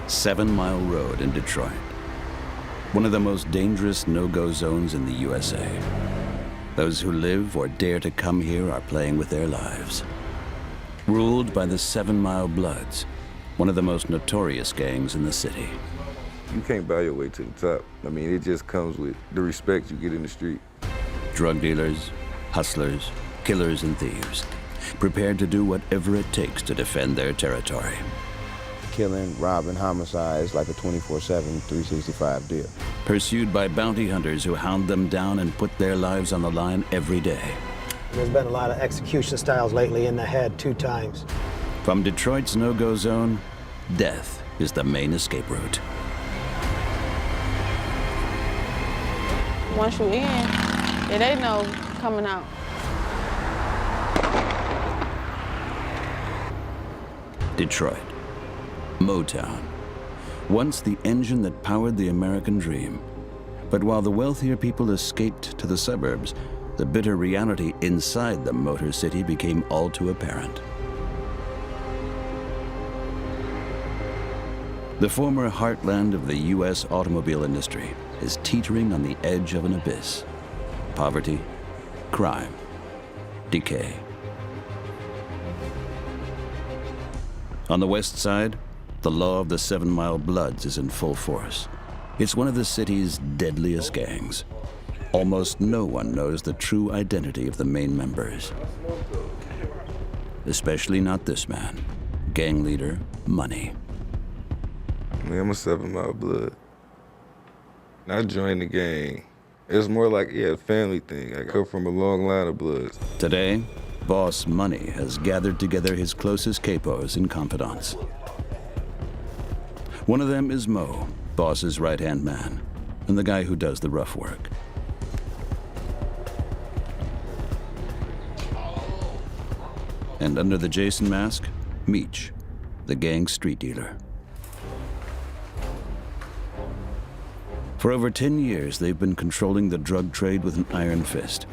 7 Mile Road in Detroit. One of the most dangerous no-go zones in the USA. Those who live or dare to come here are playing with their lives. Ruled by the 7 Mile Bloods, one of the most notorious gangs in the city. You can't buy your way to the top. I mean, it just comes with the respect you get in the street. Drug dealers, hustlers, killers, and thieves, prepared to do whatever it takes to defend their territory. Killing, robbing, homicides like a 24/7, 365 deal. Pursued by bounty hunters who hound them down and put their lives on the line every day. There's been a lot of execution styles lately in the head 2 times. From Detroit's no-go zone, death is the main escape route. Once you in, it ain't no coming out. Detroit, Motown, once the engine that powered the American dream. But while the wealthier people escaped to the suburbs, the bitter reality inside the Motor City became all too apparent. The former heartland of the U.S. automobile industry is teetering on the edge of an abyss. Poverty, crime, decay. On the west side, the law of the 7 Mile Bloods is in full force. It's one of the city's deadliest gangs. Almost no one knows the true identity of the main members. Especially not this man, gang leader Money. I mean, I'm a 7 Mile Blood. I joined the gang. It was more like, a family thing. I come from a long line of Bloods. Today, Boss Money has gathered together his closest capos and confidants. One of them is Mo, Boss's right-hand man, and the guy who does the rough work. And under the Jason mask, Meech, the gang's street dealer. For over 10 years, they've been controlling the drug trade with an iron fist.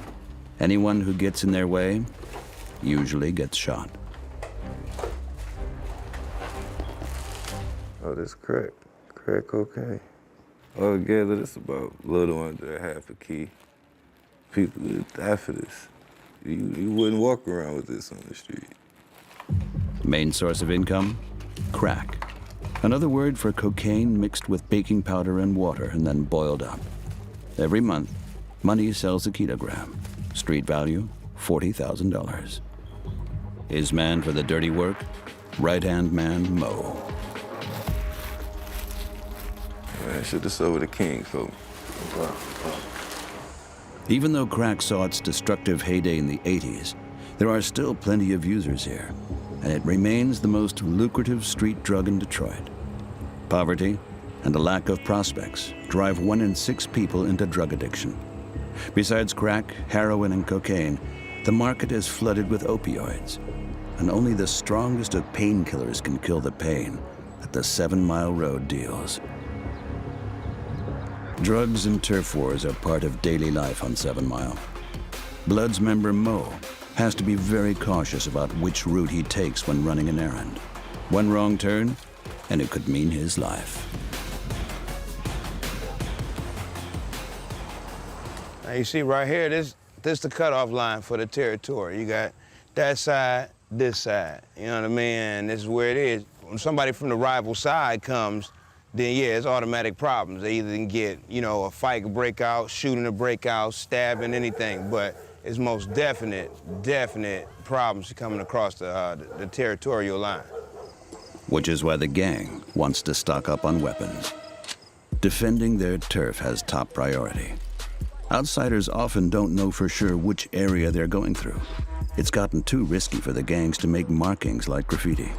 Anyone who gets in their way usually gets shot. Oh, this crack cocaine. Altogether, it's about a little under half a key. People would die for this. You wouldn't walk around with this on the street. Main source of income? Crack. Another word for cocaine mixed with baking powder and water and then boiled up. Every month, Money sells a kilogram. Street value, $40,000. His man for the dirty work? Right-hand man, Mo. Man, should have sold the king for me. Even though crack saw its destructive heyday in the 80s, there are still plenty of users here, and it remains the most lucrative street drug in Detroit. Poverty and a lack of prospects drive 1 in 6 people into drug addiction. Besides crack, heroin, and cocaine, the market is flooded with opioids, and only the strongest of painkillers can kill the pain that the 7 Mile Road deals. Drugs and turf wars are part of daily life on 7 Mile. Bloods member Mo has to be very cautious about which route he takes when running an errand. One wrong turn, and it could mean his life. Now you see right here, this the cutoff line for the territory. You got that side, this side. You know what I mean? And this is where it is. When somebody from the rival side comes, then yeah, it's automatic problems. They either can get, a fight break out, shooting a breakout, stabbing, anything. But it's most definite problems coming across the territorial line. Which is why the gang wants to stock up on weapons. Defending their turf has top priority. Outsiders often don't know for sure which area they're going through. It's gotten too risky for the gangs to make markings like graffiti.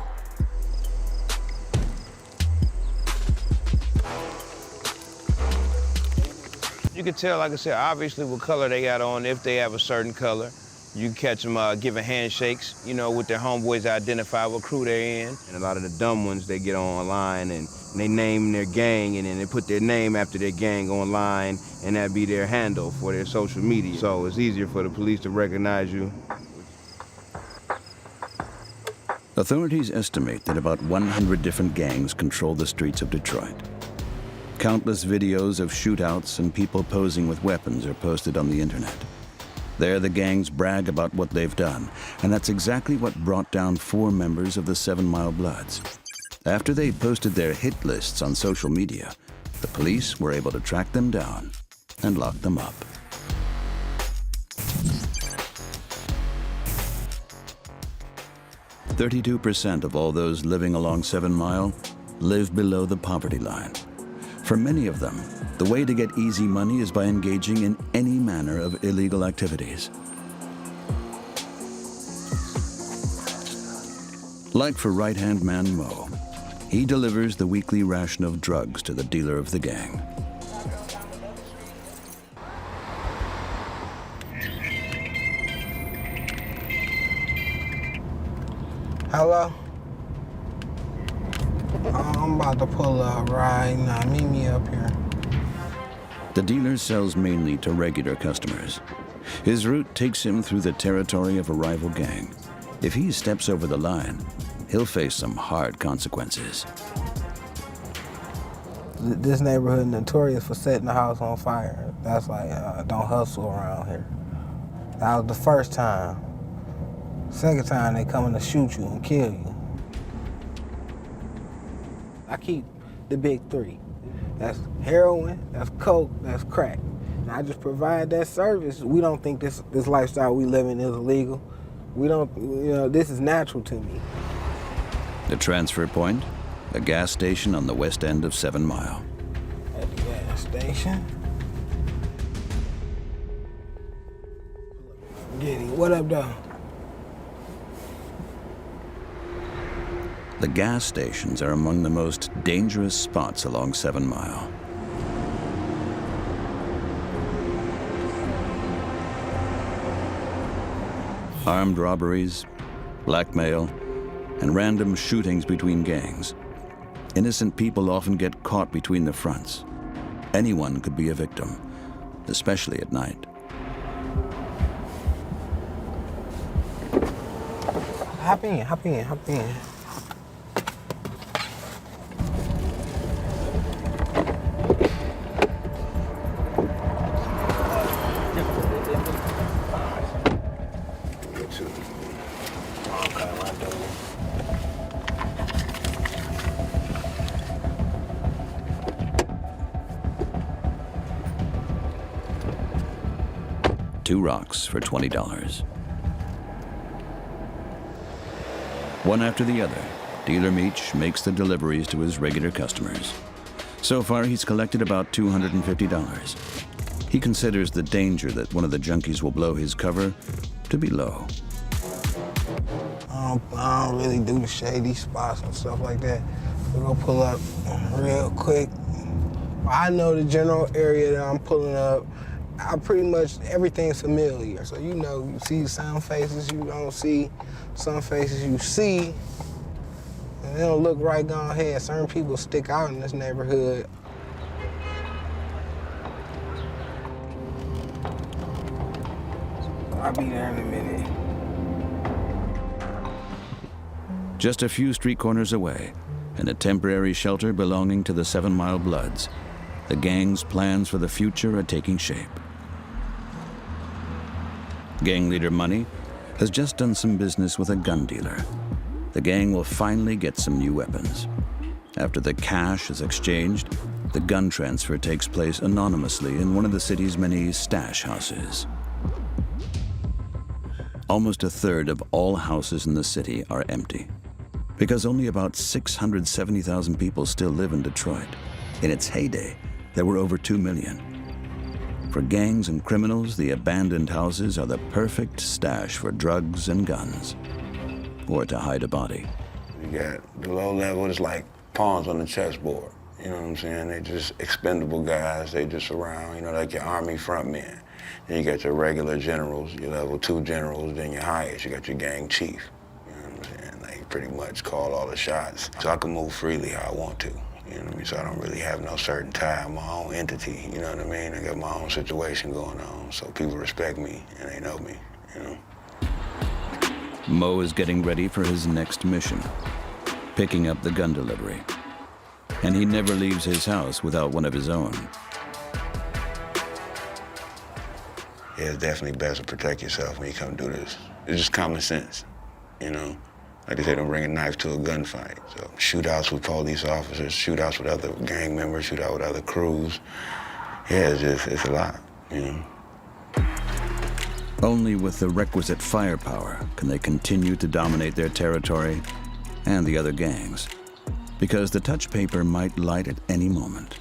You can tell, like I said, obviously what color they got on, if they have a certain color. You catch them giving handshakes, with their homeboys to identify what crew they're in. And a lot of the dumb ones, they get online and they name their gang and then they put their name after their gang online and that be their handle for their social media. So it's easier for the police to recognize you. Authorities estimate that about 100 different gangs control the streets of Detroit. Countless videos of shootouts and people posing with weapons are posted on the internet. There, the gangs brag about what they've done, and that's exactly what brought down 4 members of the 7 Mile Bloods. After they posted their hit lists on social media, the police were able to track them down and lock them up. "32% of all those living along 7 Mile live below the poverty line. For many of them, the way to get easy money is by engaging in any manner of illegal activities. Like for right-hand man Mo, he delivers the weekly ration of drugs to the dealer of the gang. Hello? I'm about to pull up right now. Meet me up here. The dealer sells mainly to regular customers. His route takes him through the territory of a rival gang. If he steps over the line, he'll face some hard consequences. This neighborhood notorious for setting the house on fire. That's like, don't hustle around here. That was the first time. Second time, they coming to shoot you and kill you. I keep the big 3. That's heroin, that's coke, that's crack. And I just provide that service. We don't think this lifestyle we live in is illegal. We don't, this is natural to me. The transfer point, a gas station on the west end of 7 Mile. At the gas station. Giddy, what up, though? The gas stations are among the most dangerous spots along 7 Mile. Armed robberies, blackmail, and random shootings between gangs. Innocent people often get caught between the fronts. Anyone could be a victim, especially at night. Hop in. Two rocks for $20. One after the other, Dealer Meach makes the deliveries to his regular customers. So far, he's collected about $250. He considers the danger that one of the junkies will blow his cover to be low. I don't really do the shady spots and stuff like that. We're gonna pull up real quick. I know the general area that I'm pulling up. Everything's familiar. So you see some faces you don't see, some faces you see, and they don't look right gone ahead. Certain people stick out in this neighborhood. I'll be there in a minute. Just a few street corners away, in a temporary shelter belonging to the 7 Mile Bloods, the gang's plans for the future are taking shape. Gang leader Money has just done some business with a gun dealer. The gang will finally get some new weapons. After the cash is exchanged, the gun transfer takes place anonymously in one of the city's many stash houses. Almost a third of all houses in the city are empty, because only about 670,000 people still live in Detroit. In its heyday, there were over 2 million. For gangs and criminals, the abandoned houses are the perfect stash for drugs and guns, or to hide a body. You got the low level, it's like pawns on the chessboard. You know what I'm saying? They just expendable guys, they just around, like your army front men. Then you got your regular generals, your level 2 generals, then your highest, you got your gang chief. You know what I'm saying? They pretty much call all the shots. So I can move freely how I want to. You know what I mean? So I don't really have no certain tie. I'm my own entity, you know what I mean? I got my own situation going on, so people respect me and they know me, Mo is getting ready for his next mission, picking up the gun delivery. And he never leaves his house without one of his own. Yeah, it's definitely best to protect yourself when you come do this. It's just common sense, you know? Like they say, don't bring a knife to a gunfight. So shootouts with police officers, shootouts with other gang members, shootout with other crews. Yeah, it's a lot, you know? Only with the requisite firepower can they continue to dominate their territory and the other gangs, because the touch paper might light at any moment.